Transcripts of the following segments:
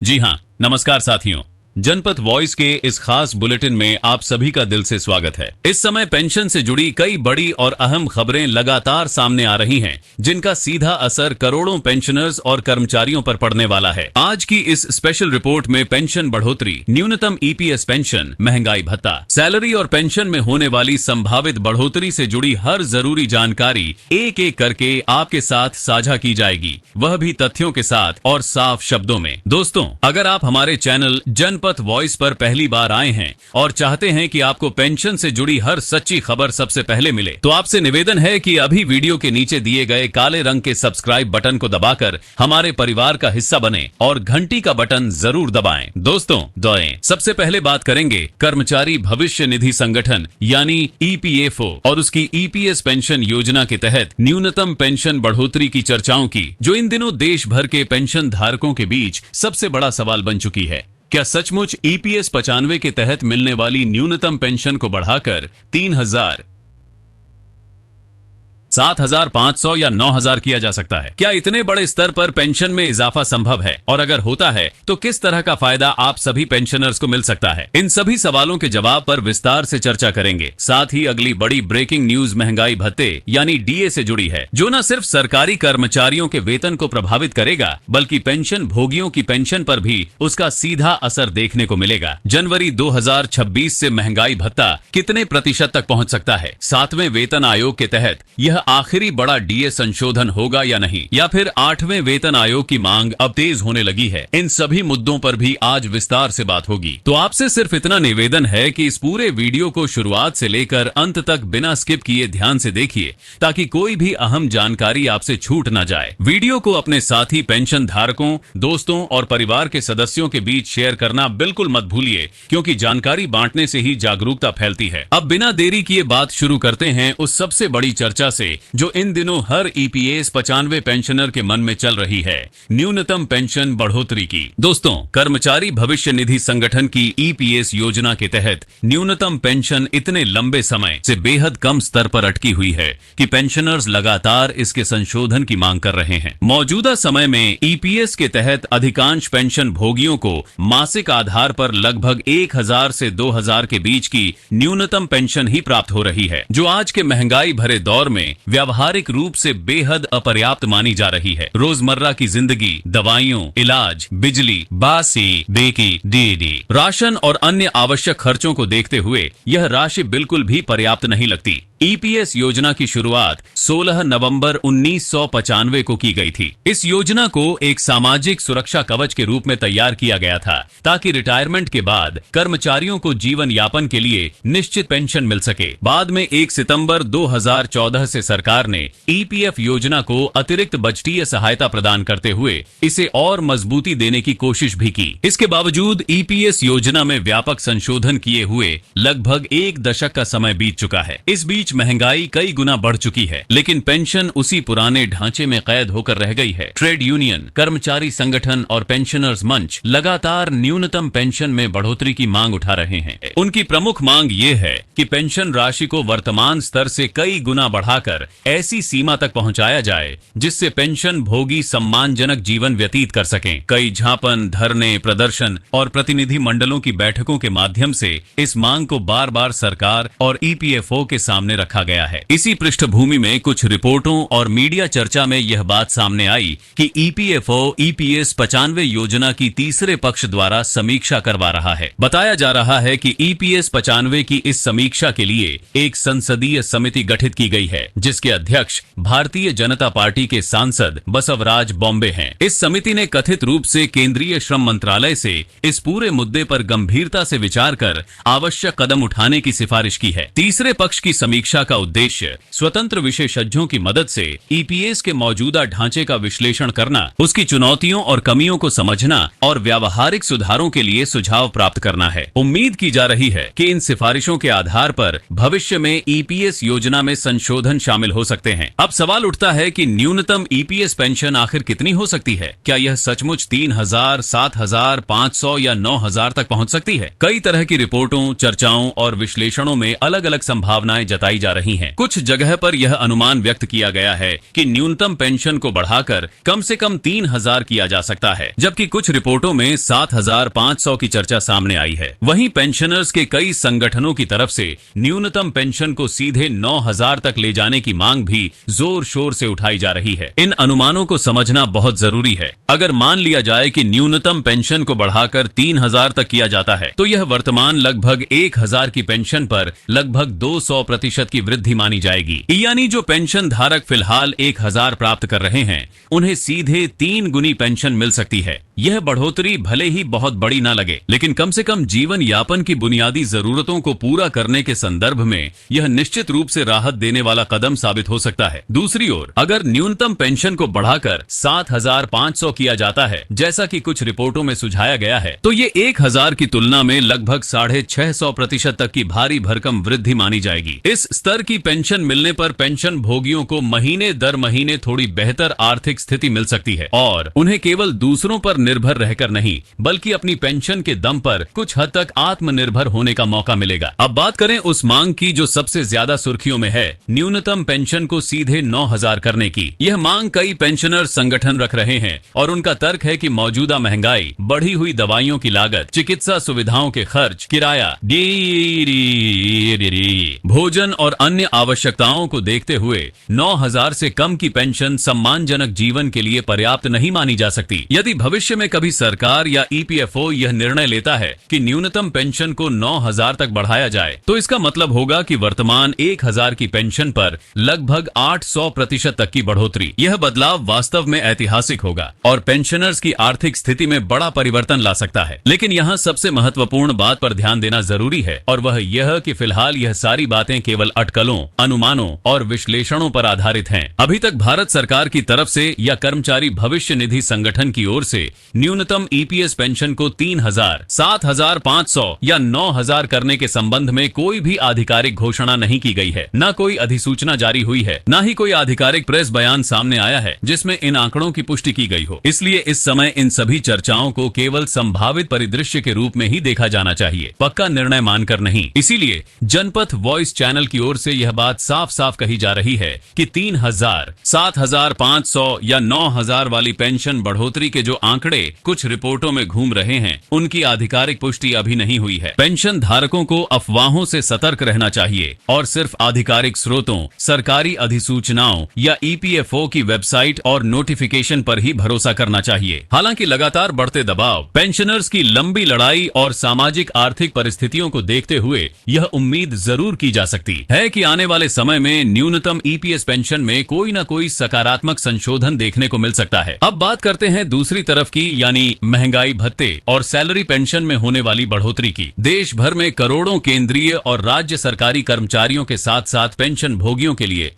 जी हाँ, नमस्कार साथियों। जनपद वॉइस के इस खास बुलेटिन में आप सभी का दिल से स्वागत है। इस समय पेंशन से जुड़ी कई बड़ी और अहम खबरें लगातार सामने आ रही हैं, जिनका सीधा असर करोड़ों पेंशनर्स और कर्मचारियों पर पड़ने वाला है। आज की इस स्पेशल रिपोर्ट में पेंशन बढ़ोतरी, न्यूनतम ईपीएस पेंशन, महंगाई भत्ता, सैलरी और पेंशन में होने वाली संभावित बढ़ोतरी से जुड़ी हर जरूरी जानकारी एक एक करके आपके साथ साझा की जाएगी, वह भी तथ्यों के साथ और साफ शब्दों में। दोस्तों, अगर आप हमारे चैनल जनपद वॉइस पर पहली बार आए हैं और चाहते हैं कि आपको पेंशन से जुड़ी हर सच्ची खबर सबसे पहले मिले, तो आपसे निवेदन है कि अभी वीडियो के नीचे दिए गए काले रंग के सब्सक्राइब बटन को दबाकर हमारे परिवार का हिस्सा बने और घंटी का बटन जरूर दबाएं। दोस्तों, सबसे पहले बात करेंगे कर्मचारी भविष्य निधि संगठन यानी ईपीएफओ और उसकी ईपीएस पेंशन योजना के तहत न्यूनतम पेंशन बढ़ोतरी की चर्चाओं की, जो इन दिनों देश भर के पेंशन धारकों के बीच सबसे बड़ा सवाल बन चुकी है। क्या सचमुच ईपीएस 95 के तहत मिलने वाली न्यूनतम पेंशन को बढ़ाकर 3,000, 7,500 या 9,000 किया जा सकता है? क्या इतने बड़े स्तर पर पेंशन में इजाफा संभव है? और अगर होता है तो किस तरह का फायदा आप सभी पेंशनर्स को मिल सकता है? इन सभी सवालों के जवाब पर विस्तार से चर्चा करेंगे। साथ ही अगली बड़ी ब्रेकिंग न्यूज महंगाई भत्ते यानी डीए से जुड़ी है, जो न सिर्फ सरकारी कर्मचारियों के वेतन को प्रभावित करेगा, बल्कि पेंशन भोगियों की पेंशन पर भी उसका सीधा असर देखने को मिलेगा। जनवरी 2026 से महंगाई भत्ता कितने प्रतिशत तक पहुंच सकता है? 7वें वेतन आयोग के तहत यह आखिरी बड़ा डीए संशोधन होगा या नहीं, या फिर 8वें वेतन आयोग की मांग अब तेज होने लगी है? इन सभी मुद्दों पर भी आज विस्तार से बात होगी। तो आपसे सिर्फ इतना निवेदन है कि इस पूरे वीडियो को शुरुआत से लेकर अंत तक बिना स्किप किए ध्यान से देखिए, ताकि कोई भी अहम जानकारी आपसे छूट न जाए। वीडियो को अपने साथी पेंशन धारकों, दोस्तों और परिवार के सदस्यों के बीच शेयर करना बिल्कुल मत भूलिए, क्योंकि जानकारी बांटने से ही जागरूकता फैलती है। अब बिना देरी किए बात शुरू करते हैं उस सबसे बड़ी चर्चा से, जो इन दिनों हर ईपीएस 95 पेंशनर के मन में चल रही है, न्यूनतम पेंशन बढ़ोतरी की। दोस्तों, कर्मचारी भविष्य निधि संगठन की ईपीएस योजना के तहत न्यूनतम पेंशन इतने लंबे समय से बेहद कम स्तर पर अटकी हुई है कि पेंशनर्स लगातार इसके संशोधन की मांग कर रहे हैं। मौजूदा समय में ईपीएस के तहत अधिकांश पेंशन भोगियों को मासिक आधार पर लगभग 1,000 से 2,000 के बीच की न्यूनतम पेंशन ही प्राप्त हो रही है, जो आज के महंगाई भरे दौर में व्यावहारिक रूप से बेहद अपर्याप्त मानी जा रही है। रोजमर्रा की जिंदगी, दवाइयों, इलाज, बिजली, बासी, बेकी, डीडी, राशन और अन्य आवश्यक खर्चों को देखते हुए यह राशि बिल्कुल भी पर्याप्त नहीं लगती। ईपीएस योजना की शुरुआत 16 नवंबर 1995 को की गई थी। इस योजना को एक सामाजिक सुरक्षा कवच के रूप में तैयार किया गया था, ताकि रिटायरमेंट के बाद कर्मचारियों को जीवन यापन के लिए निश्चित पेंशन मिल सके। बाद में 1 सितंबर 2014 से सरकार ने ईपीएफ योजना को अतिरिक्त बजटीय सहायता प्रदान करते हुए इसे और मजबूती देने की कोशिश भी की। इसके बावजूद ईपीएस योजना में व्यापक संशोधन किए हुए लगभग 1 दशक का समय बीत चुका है। इस बीच महंगाई कई गुना बढ़ चुकी है, लेकिन पेंशन उसी पुराने ढांचे में कैद होकर रह गई है। ट्रेड यूनियन, कर्मचारी संगठन और पेंशनर्स मंच लगातार न्यूनतम पेंशन में बढ़ोतरी की मांग उठा रहे हैं। उनकी प्रमुख मांग ये है कि पेंशन राशि को वर्तमान स्तर से कई गुना बढ़ाकर ऐसी सीमा तक पहुंचाया जाए जिससे पेंशन भोगी सम्मानजनक जीवन व्यतीत कर सकें। कई झापन, धरने, प्रदर्शन और प्रतिनिधि मंडलों की बैठकों के माध्यम से इस मांग को बार बार सरकार और ईपीएफओ के सामने रखा गया है। इसी पृष्ठभूमि में कुछ रिपोर्टों और मीडिया चर्चा में यह बात सामने आई कि ईपीएफओ ईपीएस 95 योजना की तीसरे पक्ष द्वारा समीक्षा करवा रहा है। बताया जा रहा है कि ईपीएस 95 की इस समीक्षा के लिए एक संसदीय समिति गठित की गई है, जिसके अध्यक्ष भारतीय जनता पार्टी के सांसद बसवराज बॉम्बे हैं। इस समिति ने कथित रूप से केंद्रीय श्रम मंत्रालय से इस पूरे मुद्दे पर गंभीरता से विचार कर आवश्यक कदम उठाने की सिफारिश की है। तीसरे पक्ष की समीक्षा का उद्देश्य स्वतंत्र विशेषज्ञों की मदद से ईपीएस के मौजूदा ढांचे का विश्लेषण करना, उसकी चुनौतियों और कमियों को समझना और व्यावहारिक सुधारों के लिए सुझाव प्राप्त करना है। उम्मीद की जा रही है कि इन सिफारिशों के आधार पर भविष्य में ईपीएस योजना में संशोधन शामिल हो सकते हैं। अब सवाल उठता है कि न्यूनतम ईपीएस पेंशन आखिर कितनी हो सकती है? क्या यह सचमुच 3,000, 7,500 या 9,000 तक पहुंच सकती है? कई तरह की रिपोर्टों, चर्चाओं और विश्लेषणों में अलग अलग संभावनाएं जताई बताई जा रही हैं। कुछ जगह पर यह अनुमान व्यक्त किया गया है कि न्यूनतम पेंशन को बढ़ाकर कम से कम 3,000 किया जा सकता है, जबकि कुछ रिपोर्टों में 7,500 की चर्चा सामने आई है। वहीं पेंशनर्स के कई संगठनों की तरफ से न्यूनतम पेंशन को सीधे 9,000 तक ले जाने की मांग भी जोर शोर से उठाई जा रही है। इन अनुमानों को समझना बहुत जरूरी है। अगर मान लिया जाए कि न्यूनतम पेंशन को बढ़ाकर 3,000 तक किया जाता है, तो यह वर्तमान लगभग 1,000 की पेंशन पर लगभग 200% की वृद्धि मानी जाएगी। यानी जो पेंशन धारक फिलहाल 1,000 प्राप्त कर रहे हैं, उन्हें सीधे 3 गुनी पेंशन मिल सकती है। यह बढ़ोतरी भले ही बहुत बड़ी ना लगे, लेकिन कम से कम जीवन यापन की बुनियादी जरूरतों को पूरा करने के संदर्भ में यह निश्चित रूप से राहत देने वाला कदम साबित हो सकता है। दूसरी ओर, अगर न्यूनतम पेंशन को बढ़ाकर 7,500 किया जाता है, जैसा कि कुछ रिपोर्टों में सुझाया गया है, तो ये 1,000 की तुलना में लगभग 650% तक की भारी भरकम वृद्धि मानी जाएगी। इस स्तर की पेंशन मिलने पर पेंशन भोगियों को महीने दर महीने थोड़ी बेहतर आर्थिक स्थिति मिल सकती है और उन्हें केवल दूसरों पर निर्भर रहकर नहीं, बल्कि अपनी पेंशन के दम पर कुछ हद तक आत्मनिर्भर होने का मौका मिलेगा। अब बात करें उस मांग की जो सबसे ज्यादा सुर्खियों में है, न्यूनतम पेंशन को सीधे 9,000 करने की। यह मांग कई पेंशनर संगठन रख रहे हैं और उनका तर्क है कि मौजूदा महंगाई, बढ़ी हुई दवाइयों की लागत, चिकित्सा सुविधाओं के खर्च, किराया, भोजन और अन्य आवश्यकताओं को देखते हुए 9,000 से कम की पेंशन सम्मानजनक जीवन के लिए पर्याप्त नहीं मानी जा सकती। यदि भविष्य में कभी सरकार या ईपीएफओ यह निर्णय लेता है कि न्यूनतम पेंशन को 9,000 तक बढ़ाया जाए, तो इसका मतलब होगा कि वर्तमान 1,000 की पेंशन पर लगभग 800% तक की बढ़ोतरी। यह बदलाव वास्तव में ऐतिहासिक होगा और पेंशनर्स की आर्थिक स्थिति में बड़ा परिवर्तन ला सकता है। लेकिन यहाँ सबसे महत्वपूर्ण बात पर ध्यान देना जरूरी है और वह यह कि फिलहाल यह सारी बातें केवल अटकलों, अनुमानों और विश्लेषणों पर आधारित हैं। अभी तक भारत सरकार की तरफ से या कर्मचारी भविष्य निधि संगठन की ओर से न्यूनतम ईपीएस पेंशन को 3,000, 7,500 या 9,000 करने के संबंध में कोई भी आधिकारिक घोषणा नहीं की गई है। न कोई अधिसूचना जारी हुई है, न ही कोई आधिकारिक प्रेस बयान सामने आया है जिसमें इन आंकड़ों की पुष्टि की गई हो। इसलिए इस समय इन सभी चर्चाओं को केवल संभावित परिदृश्य के रूप में ही देखा जाना चाहिए, पक्का निर्णय मानकर नहीं। इसीलिए जनपथ वॉइस चैनल की ओर से यह बात साफ साफ कही जा रही है कि 3,000, 7,500 या 9,000 वाली पेंशन बढ़ोतरी के जो आंकड़े कुछ रिपोर्टों में घूम रहे हैं, उनकी आधिकारिक पुष्टि अभी नहीं हुई है। पेंशन धारकों को अफवाहों से सतर्क रहना चाहिए और सिर्फ आधिकारिक स्रोतों, सरकारी अधिसूचनाओं या ईपीएफओ की वेबसाइट और नोटिफिकेशन पर ही भरोसा करना चाहिए। हालांकि लगातार बढ़ते दबाव, पेंशनर्स की लंबी लड़ाई और सामाजिक आर्थिक परिस्थितियों को देखते हुए यह उम्मीद जरूर की जा सकती है कि आने वाले समय में न्यूनतम ईपीएस पेंशन में कोई न कोई सकारात्मक संशोधन देखने को मिल सकता है। अब बात करते हैं दूसरी तरफ की, यानी महंगाई भत्ते और सैलरी पेंशन में होने वाली बढ़ोतरी की। देश भर में करोड़ों केंद्रीय और राज्य सरकारी कर्मचारियों के साथ साथ पेंशन भोगियों के लिए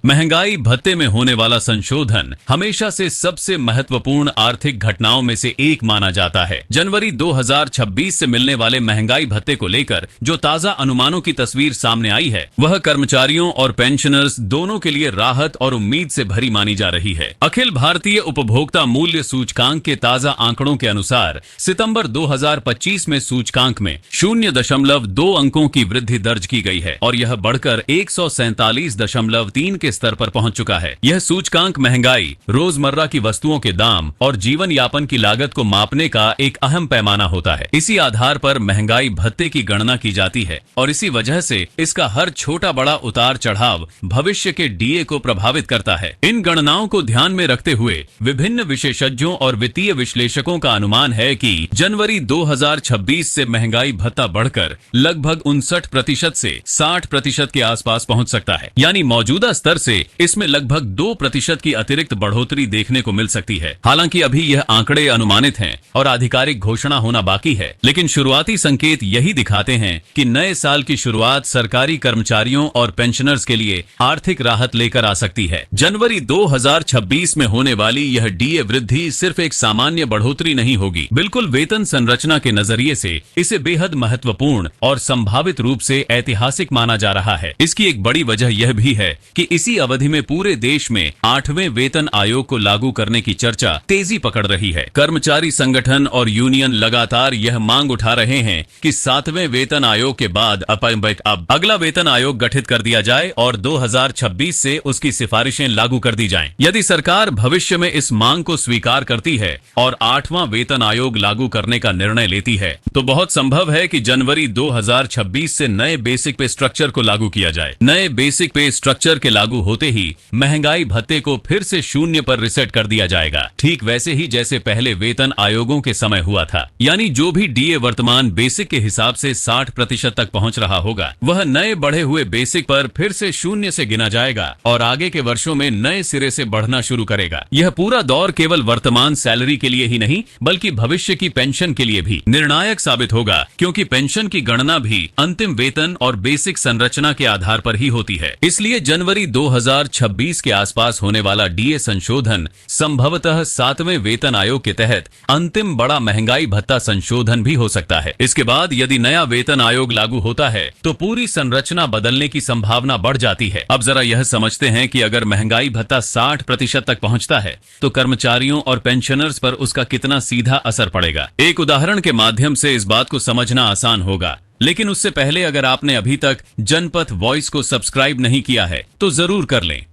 महंगाई भत्ते में होने वाला संशोधन हमेशा से सबसे महत्वपूर्ण आर्थिक घटनाओं में से एक माना जाता है। जनवरी 2026 से मिलने वाले महंगाई भत्ते को लेकर जो ताजा अनुमानों की तस्वीर सामने आई है, वह कर्मचारियों और पेंशनर्स दोनों के लिए राहत और उम्मीद से भरी मानी जा रही है। अखिल भारतीय उपभोक्ता मूल्य सूचकांक के ताजा आंकड़ों के अनुसार सितंबर 2025 में सूचकांक में 0.2 अंकों की वृद्धि दर्ज की गई है और यह बढ़कर 147.3 के स्तर पर पहुंच चुका है। यह सूचकांक महंगाई, रोजमर्रा की वस्तुओं के दाम और जीवन यापन की लागत को मापने का एक अहम पैमाना होता है। इसी आधार पर महंगाई भत्ते की गणना की जाती है और इसी वजह से इसका हर छोटा बड़ा उतार चढ़ाव भविष्य के डीए को प्रभावित करता है। इन गणनाओं को ध्यान में रखते हुए विभिन्न विशेषज्ञों और वित्तीय विश्लेषकों का अनुमान है कि जनवरी 2026 से महंगाई भत्ता बढ़कर लगभग 59% से 60% के आसपास पहुंच सकता है। यानी मौजूदा स्तर से इसमें लगभग 2% की अतिरिक्त बढ़ोतरी देखने को मिल सकती है। हालांकि अभी यह आंकड़े अनुमानित हैं और आधिकारिक घोषणा होना बाकी है, लेकिन शुरुआती संकेत यही दिखाते हैं कि नए साल की शुरुआत सरकारी कर्मचारियों और पेंशनर्स के लिए आर्थिक राहत लेकर आ सकती है। जनवरी 2026 में होने वाली वाली यह डीए वृद्धि सिर्फ एक सामान्य बढ़ोतरी नहीं होगी, बिल्कुल वेतन संरचना के नजरिए से इसे बेहद महत्वपूर्ण और संभावित रूप से ऐतिहासिक माना जा रहा है। इसकी एक बड़ी वजह यह भी है कि इसी अवधि में पूरे देश में 8वें वेतन आयोग को लागू करने की चर्चा तेजी पकड़ रही है। कर्मचारी संगठन और यूनियन लगातार यह मांग उठा रहे हैं कि 7वें वेतन आयोग के बाद अब अगला वेतन आयोग गठित कर दिया जाए और 2026 से उसकी सिफारिशें लागू कर दी जाएं। यदि सरकार भविष्य में इस मांग को स्वीकार करती है और 8वां वेतन आयोग लागू करने का निर्णय लेती है तो बहुत संभव है कि जनवरी 2026 से नए बेसिक पे स्ट्रक्चर को लागू किया जाए। नए बेसिक पे स्ट्रक्चर के लागू होते ही महंगाई भत्ते को फिर से 0 पर रिसेट कर दिया जाएगा, ठीक वैसे ही जैसे पहले वेतन आयोगों के समय हुआ था। यानी जो भी डीए वर्तमान बेसिक के हिसाब से 60% तक पहुंच रहा होगा वह नए बढ़े हुए बेसिक पर फिर से 0 से गिना जाएगा और आगे के वर्षों में नए सिरे से बढ़ना शुरू करेगा। यह पूरा दौर केवल वर्तमान सैलरी के लिए ही नहीं बल्कि भविष्य की पेंशन के लिए भी निर्णायक साबित होगा, क्योंकि पेंशन की गणना भी अंतिम वेतन और बेसिक संरचना के आधार पर ही होती है। इसलिए जनवरी 2026 के आसपास होने वाला डीए संशोधन संभवतः 7वें वेतन आयोग के तहत अंतिम बड़ा महंगाई भत्ता संशोधन भी हो सकता है। इसके बाद यदि नया वेतन आयोग लागू होता है तो पूरी संरचना बदलने की संभावना बढ़ जाती है। अब जरा यह समझते हैं कि अगर महंगाई भत्ता 60% तक पहुंचता है तो कर्मचारियों और पेंशनर्स पर उसका कितना सीधा असर पड़ेगा। एक उदाहरण के माध्यम से इस बात को समझना आसान होगा, लेकिन उससे पहले अगर आपने अभी तक जनपथ वॉइस को सब्सक्राइब नहीं किया है तो जरूर कर लें।